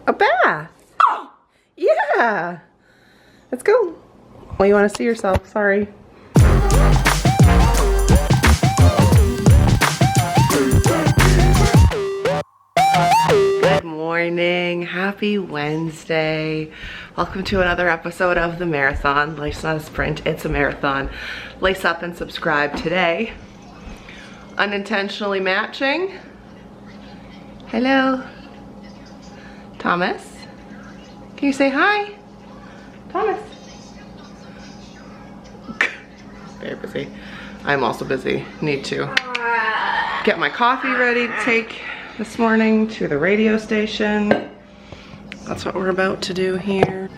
A bath. Oh. Yeah. Let's go. Well, you want to see yourself. Sorry. Good morning. Happy Wednesday. Welcome to another episode of the marathon. Life's not a sprint, it's a marathon. Lace up and subscribe today. Unintentionally matching. Hello. Thomas. Can you say hi? Thomas. Very busy. I'm also busy. Need to get my coffee ready to take this morning to the radio station. That's what we're about to do here.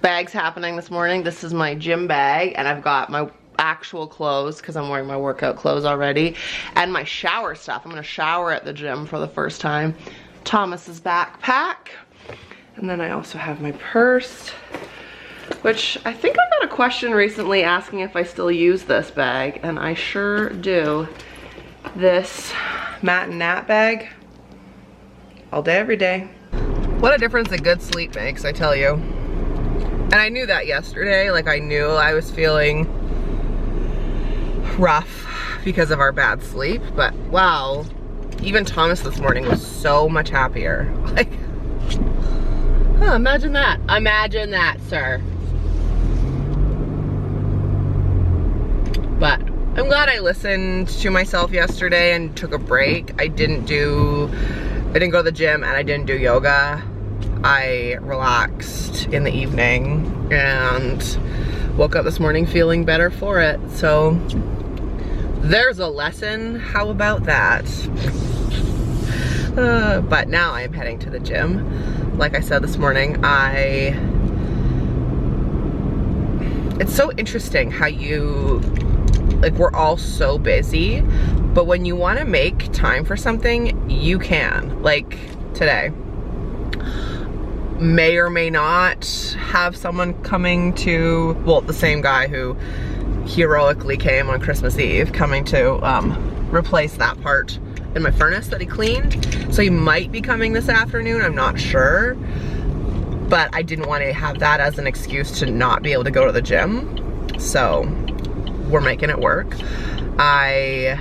Bags happening this morning. This is my gym bag and I've got my actual clothes because I'm wearing my workout clothes already and my shower stuff. I'm gonna shower at the gym for the first time. Thomas's backpack, and then I also have my purse, which I think I got a question recently asking if I still use this bag, and I sure do. This Matt and Nat bag, all day, every day. What a difference a good sleep makes, I tell you. And I knew that yesterday, like I knew I was feeling rough because of our bad sleep, but wow, even Thomas this morning was so much happier. Like, huh, imagine that. Imagine that, sir. But I'm glad I listened to myself yesterday and took a break. I didn't go to the gym and I didn't do yoga. I relaxed in the evening and woke up this morning feeling better for it. So there's a lesson. How about that? But now I'm heading to the gym. Like I said this morning, it's so interesting how we're all so busy, but when you want to make time for something, you can. Like today, may or may not have someone coming to, well, the same guy who heroically came on Christmas Eve, coming to replace that part in my furnace that he cleaned. So he might be coming this afternoon, I'm not sure. But I didn't want to have that as an excuse to not be able to go to the gym. So we're making it work. I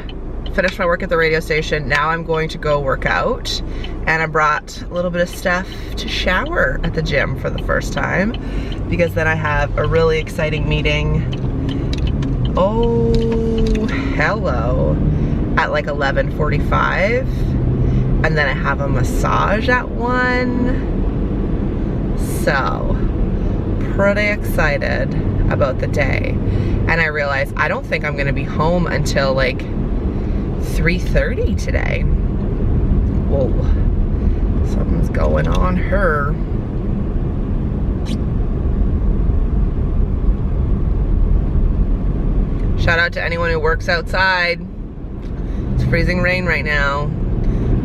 finished my work at the radio station. Now I'm going to go work out. And I brought a little bit of stuff to shower at the gym for the first time, because then I have a really exciting meeting. Oh, hello. At like 11:45. And then I have a massage at 1. So, pretty excited about the day. And I realized I don't think I'm gonna be home until like 3:30 today. Whoa, something's going on here. Shout out to anyone who works outside. It's freezing rain right now.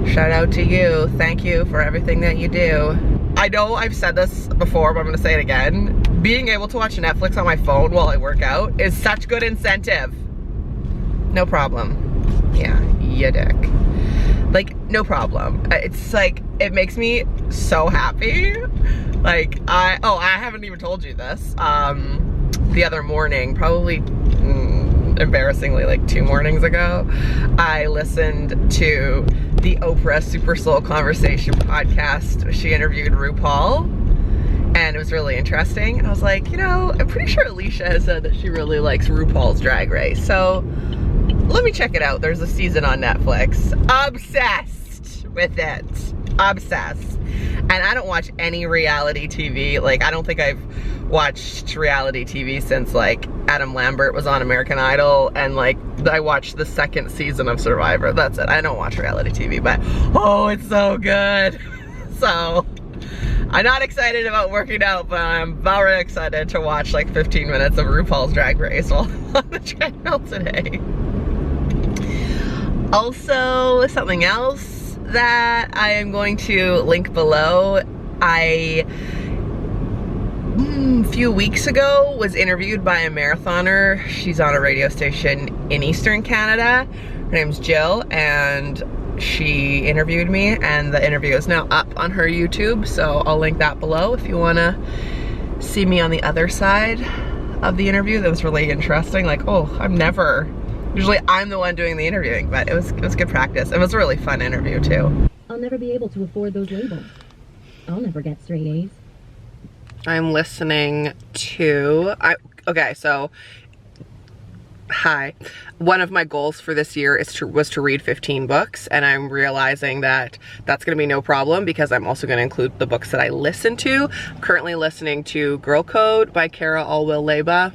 Shout out to you. Thank you for everything that you do. I know I've said this before, but I'm gonna say it again. Being able to watch Netflix on my phone while I work out is such good incentive. No problem. Yeah, you dick. Like, no problem. It's like, it makes me so happy. Like, I haven't even told you this. The other morning, probably embarrassingly like 2 mornings ago, I listened to the Oprah Super Soul Conversation podcast. She interviewed RuPaul, and it was really interesting. And I was like, you know, I'm pretty sure Alicia has said that she really likes RuPaul's Drag Race. So let me check it out. There's a season on Netflix. Obsessed with it. Obsessed. And I don't watch any reality TV. Like, I don't think I've watched reality TV since like Adam Lambert was on American Idol, and like I watched the 2nd season of Survivor. That's it. I don't watch reality TV, but oh, it's so good. So I'm not excited about working out, but I'm very excited to watch like 15 minutes of RuPaul's Drag Race while on the treadmill today. Also, something else that I am going to link below. I few weeks ago was interviewed by a marathoner. She's on a radio station in Eastern Canada. Her name's Jill, and she interviewed me, and the interview is now up on her YouTube, so I'll link that below if you wanna see me on the other side of the interview. That was really interesting. Like, oh, usually I'm the one doing the interviewing, but it was good practice. It was a really fun interview too. I'll never be able to afford those labels. I'll never get straight A's. I'm listening to, okay, so, hi. One of my goals for this year was to read 15 books, and I'm realizing that that's gonna be no problem because I'm also gonna include the books that I listen to. I'm currently listening to Girl Code by Cara Alwill-Leba.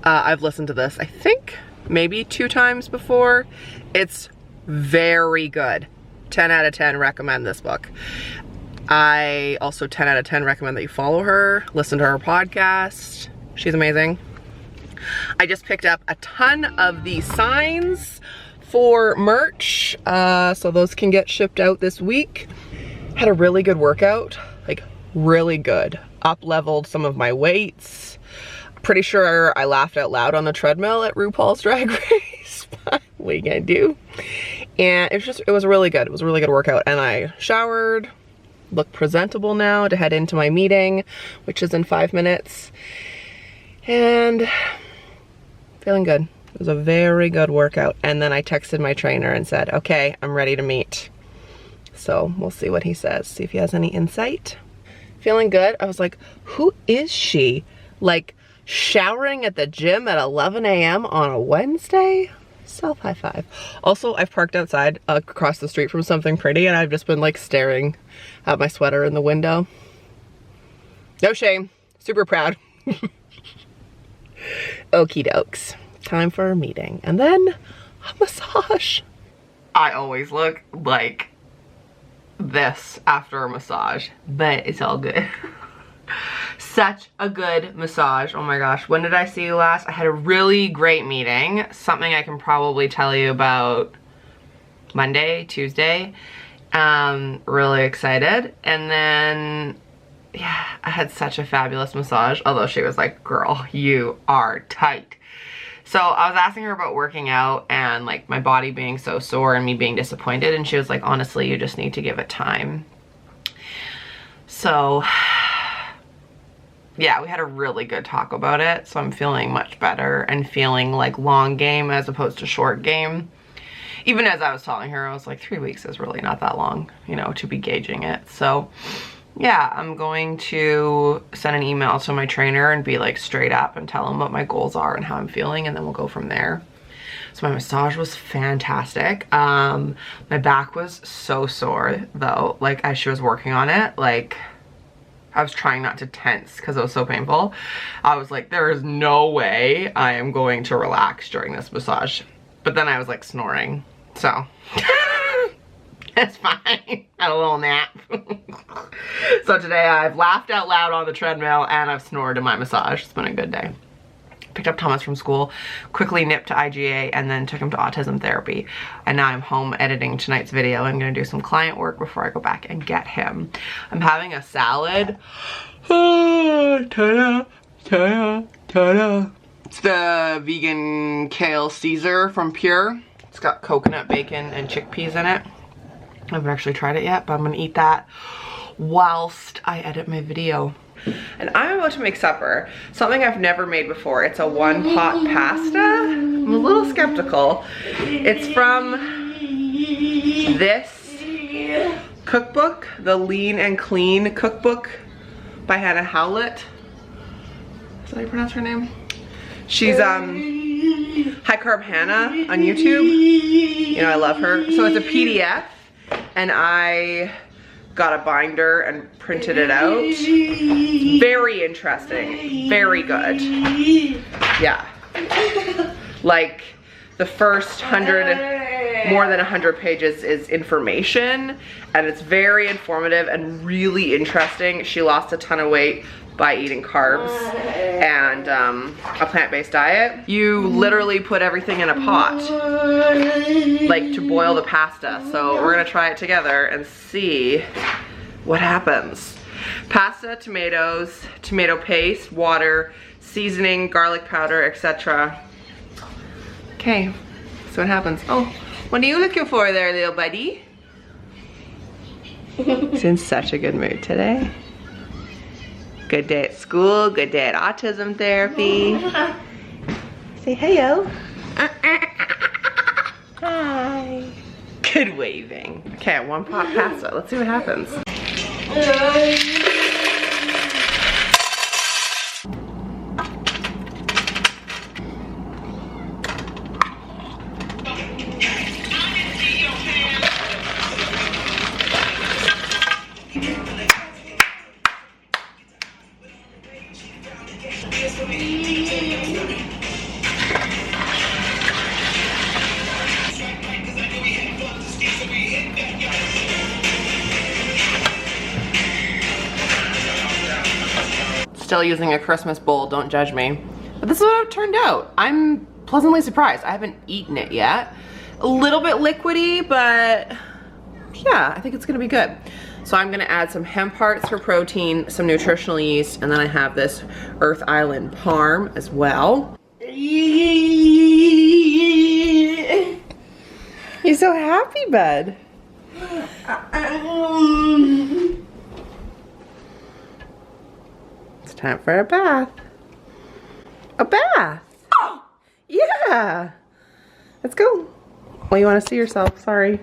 I've listened to this, I think, maybe 2 times before. It's very good. 10 out of 10 recommend this book. I also 10 out of 10 recommend that you follow her, listen to her podcast. She's amazing. I just picked up a ton of these signs for merch, so those can get shipped out this week. Had a really good workout, like really good. Up-leveled some of my weights. Pretty sure I laughed out loud on the treadmill at RuPaul's Drag Race, but what are you gonna do? And it was really good. It was a really good workout, and I showered. Look presentable now to head into my meeting, which is in 5 minutes, and feeling good. It was a very good workout. And then I texted my trainer and said, okay, I'm ready to meet. So we'll see what he says, see if he has any insight. Feeling good. I was like, who is she? Like showering at the gym at 11 a.m. on a Wednesday? Self high five. Also, I've parked outside across the street from Something Pretty, and I've just been like staring at my sweater in the window. No shame. Super proud. Okie dokes. Time for a meeting. And then a massage. I always look like this after a massage, but it's all good. Such a good massage. Oh my gosh, when did I see you last? I had a really great meeting. Something I can probably tell you about Monday, Tuesday. Really excited. And then, yeah, I had such a fabulous massage, although she was like, girl, you are tight. So I was asking her about working out and like my body being so sore and me being disappointed, and she was like, honestly, you just need to give it time. So yeah, we had a really good talk about it, so I'm feeling much better and feeling like long game as opposed to short game. Even as I was telling her, I was like, 3 weeks is really not that long, you know, to be gauging it. So yeah, I'm going to send an email to my trainer and be like straight up and tell him what my goals are and how I'm feeling, and then we'll go from there. So my massage was fantastic. My back was so sore though, like as she was working on it, like I was trying not to tense because it was so painful. I was like, there is no way I am going to relax during this massage. But then I was like snoring, so it's fine. Had a little nap. So today I've laughed out loud on the treadmill and I've snored in my massage. It's been a good day. Picked up Thomas from school, quickly nipped to IGA, and then took him to autism therapy. And now I'm home editing tonight's video. I'm gonna do some client work before I go back and get him. I'm having a salad. Ta-da, ta-da, ta-da. It's the vegan kale Caesar from Pure. It's got coconut bacon and chickpeas in it. I haven't actually tried it yet, but I'm gonna eat that whilst I edit my video. And I'm about to make supper, something I've never made before. It's a one-pot pasta. I'm a little skeptical. It's from this cookbook, the Lean and Clean cookbook by Hannah Howlett. Is that how you pronounce her name? She's High Carb Hannah on YouTube. You know, I love her. So it's a PDF, and I got a binder and printed it out. Very interesting, very good. Yeah, like the first more than 100 pages is information, and it's very informative and really interesting. She lost a ton of weight by eating carbs and a plant-based diet. You literally put everything in a pot, like to boil the pasta. So we're gonna try it together and see what happens. Pasta, tomatoes, tomato paste, water, seasoning, garlic powder, etc. Okay, so what happens? Oh, what are you looking for there, little buddy? He's in such a good mood today. Good day at school, good day at autism therapy. Say heyo. Hi. Good waving. Okay, one pot pasta. Let's see what happens. Still using a Christmas bowl, don't judge me. But this is what it turned out. I'm pleasantly surprised. I haven't eaten it yet. A little bit liquidy, but yeah, I think it's gonna be good. So I'm gonna add some hemp hearts for protein, some nutritional yeast, and then I have this Earth Island Parm as well. You're so happy, bud. It's time for a bath. A bath! Oh! Yeah! Let's go. Well, you want to see yourself, sorry.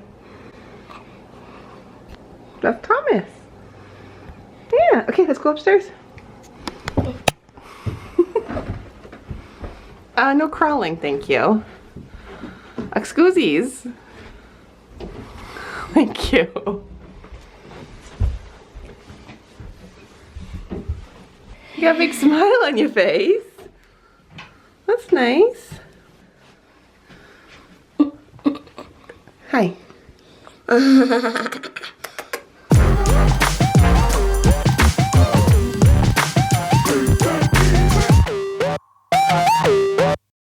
That's Thomas. Yeah, okay, let's go upstairs. No crawling, thank you. Excuses. Thank you. You got a big smile on your face. That's nice. Hi.